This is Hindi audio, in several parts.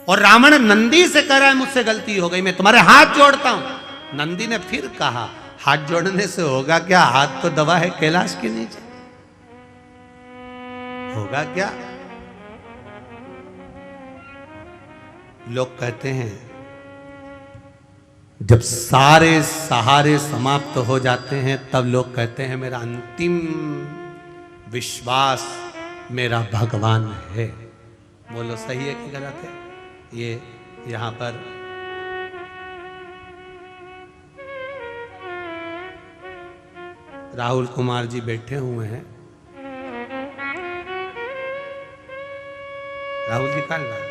और रावण नंदी से कह रहा है मुझसे गलती हो गई, मैं तुम्हारे हाथ जोड़ता हूं। नंदी ने फिर कहा हाथ जोड़ने से होगा क्या, हाथ तो दबा है कैलाश के नीचे, होगा क्या। लोग कहते हैं जब सारे सहारे समाप्त हो जाते हैं तब लोग कहते हैं मेरा अंतिम विश्वास मेरा भगवान है। बोलो सही है कि गलत है। ये यहां पर राहुल कुमार जी बैठे हुए हैं। राहुल जी कहाँ गए?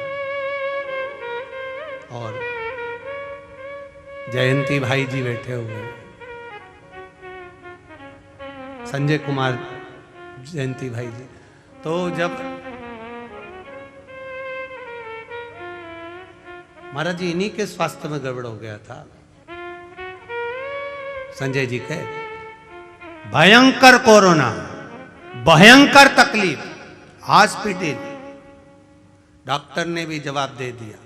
और जयंती भाई जी बैठे हुए हैं, संजय कुमार जयंती भाई जी। तो जब महाराज जी इन्हीं के स्वास्थ्य में गड़बड़ हो गया था, संजय जी के भयंकर कोरोना, भयंकर तकलीफ, हॉस्पिटल। डॉक्टर ने भी जवाब दे दिया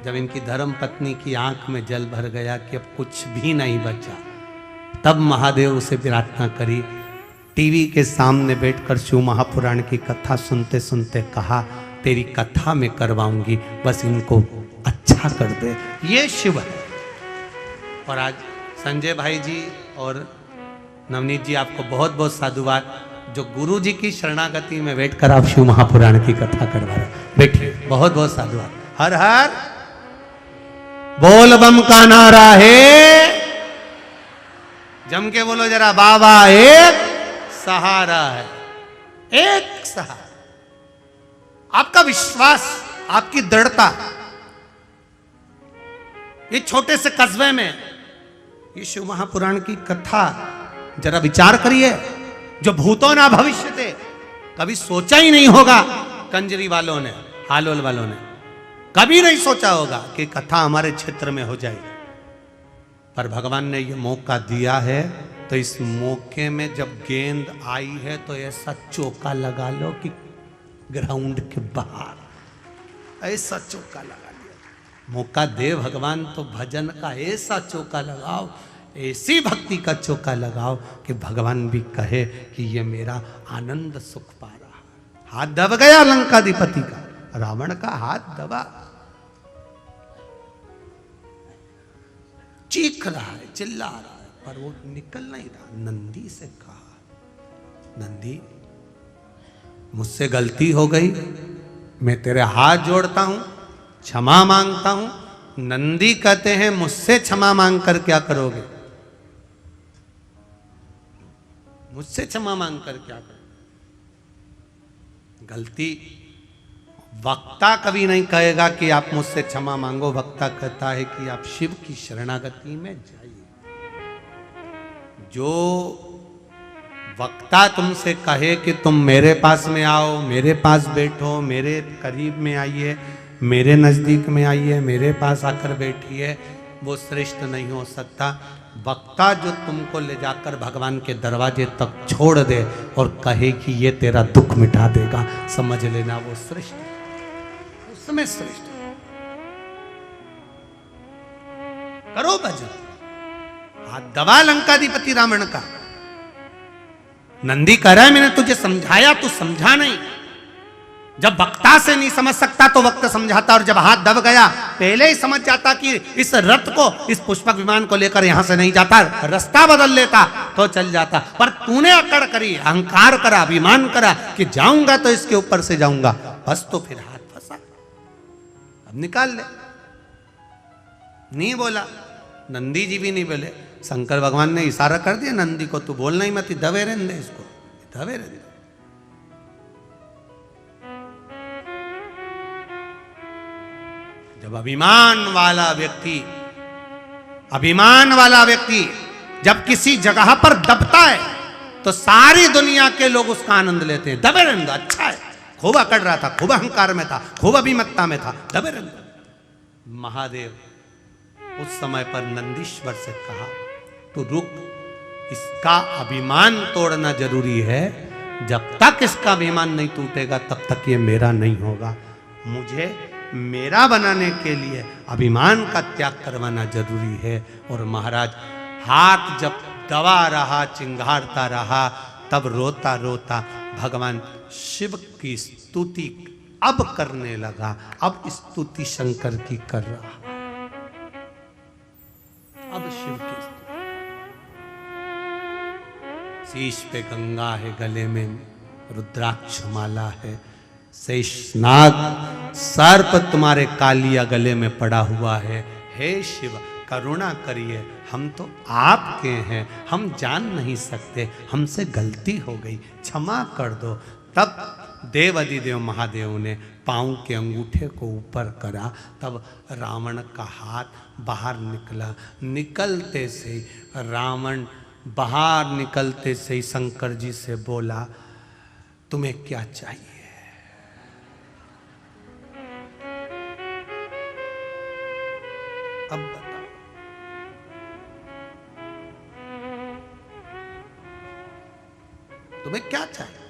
जब इनकी धर्म पत्नी की आंख में जल भर गया कि अब कुछ भी नहीं बचा, तब महादेव उसे प्रार्थना करी। टीवी के सामने बैठकर शिव महापुराण की कथा सुनते सुनते कहा तेरी कथा में करवाऊंगी, बस इनको अच्छा कर दे। ये शिव है। और आज संजय भाई जी और नवनीत जी आपको बहुत बहुत साधुवाद, जो गुरु जी की शरणागति में बैठकर आप शिव महापुराण की कथा करवा रहे। बैठिए, बहुत बहुत साधुवाद। हर हर बोल बम का नारा है, जम के बोलो जरा, बाबा एक सहारा है, एक सहारा। आपका विश्वास, आपकी दृढ़ता, ये छोटे से कस्बे में ये शिव महापुराण की कथा जरा विचार करिए। जो भूतों ना भविष्य थे, कभी सोचा ही नहीं होगा कंजरी वालों ने, हालोल वालों ने कभी नहीं सोचा होगा कि कथा हमारे क्षेत्र में हो जाएगी। पर भगवान ने ये मौका दिया है, तो इस मौके में जब गेंद आई है तो ऐसा चौका लगा लो कि ग्राउंड के बाहर ऐसा चौका लगा लिया। मौका दे भगवान तो भजन का ऐसा चौका लगाओ, ऐसी भक्ति का चौका लगाओ कि भगवान भी कहे कि ये मेरा आनंद सुख पा रहा है। हाथ दब गया लंकाधिपति का, रावण का हाथ दबा, चीख रहा है, चिल्ला रहा है, पर वो निकल नहीं रहा। नंदी से कहा नंदी मुझसे गलती हो गई, मैं तेरे हाथ जोड़ता हूं, क्षमा मांगता हूं। नंदी कहते हैं मुझसे क्षमा मांग कर क्या करोगे, मुझसे क्षमा मांग कर क्या करोगे। गलती वक्ता कभी नहीं कहेगा कि आप मुझसे क्षमा मांगो, वक्ता कहता है कि आप शिव की शरणागति में जाइए। जो वक्ता तुमसे कहे कि तुम मेरे पास में आओ, मेरे पास बैठो, मेरे करीब में आइए, मेरे नजदीक में आइए, मेरे पास आकर बैठिए, वो श्रेष्ठ नहीं हो सकता। वक्ता जो तुमको ले जाकर भगवान के दरवाजे तक छोड़ दे और कहे कि ये तेरा दुख मिटा देगा, समझ लेना वो श्रेष्ठ, उसमें श्रेष्ठ। करो भजन, हाथ दबा लंकाधिपति रावण का। नंदी कह रहा है मैंने तुझे समझाया, तू समझा नहीं। जब वक्ता से नहीं समझ सकता तो वक्त समझाता, और जब हाथ दब गया पहले ही समझ जाता कि इस रथ को, इस पुष्पक विमान को लेकर यहां से नहीं जाता, रास्ता बदल लेता तो चल जाता। पर तूने अकड़ करी, अहंकार करा, अभिमान करा कि जाऊंगा तो इसके ऊपर से जाऊंगा, बस तो फिर हाथ फंसा, अब निकाल ले। नहीं बोला, नंदी जी भी नहीं बोले, शंकर भगवान ने इशारा कर दिया नंदी को, तू बोलना ही मत, दबे रहने दे इसको, दबे रहने दे। जब अभिमान वाला व्यक्ति जब किसी जगह पर दबता है तो सारी दुनिया के लोग उसका आनंद लेते हैं। दबे रहने दो, अच्छा है, खूब अकड़ रहा था, खूब अहंकार में था, खूब अभिमत्ता में था, दबे रहने दो। महादेव उस समय पर नंदीश्वर से कहा तो रुक, इसका अभिमान तोड़ना जरूरी है, जब तक इसका अभिमान नहीं टूटेगा तब तक ये मेरा नहीं होगा। मुझे मेरा बनाने के लिए अभिमान का त्याग करवाना जरूरी है। और महाराज हाथ जब दबा रहा, चिंगारता रहा, तब रोता रोता भगवान शिव की स्तुति अब करने लगा। अब स्तुति शंकर की कर रहा, अब शिव की स्तुति। शीश पे गंगा है, गले में रुद्राक्ष माला है, शेषनाग सर्प तुम्हारे कालिया गले में पड़ा हुआ है। हे शिव करुणा करिए, हम तो आपके हैं, हम जान नहीं सकते, हमसे गलती हो गई, क्षमा कर दो। तब देवाधिदेव महादेव ने पाँव के अंगूठे को ऊपर करा, तब रावण का हाथ बाहर निकला। निकलते से रावण बाहर निकलते से ही शंकर जी से बोला, तुम्हें क्या चाहिए? अब बताओ, तुम्हें क्या चाहिए?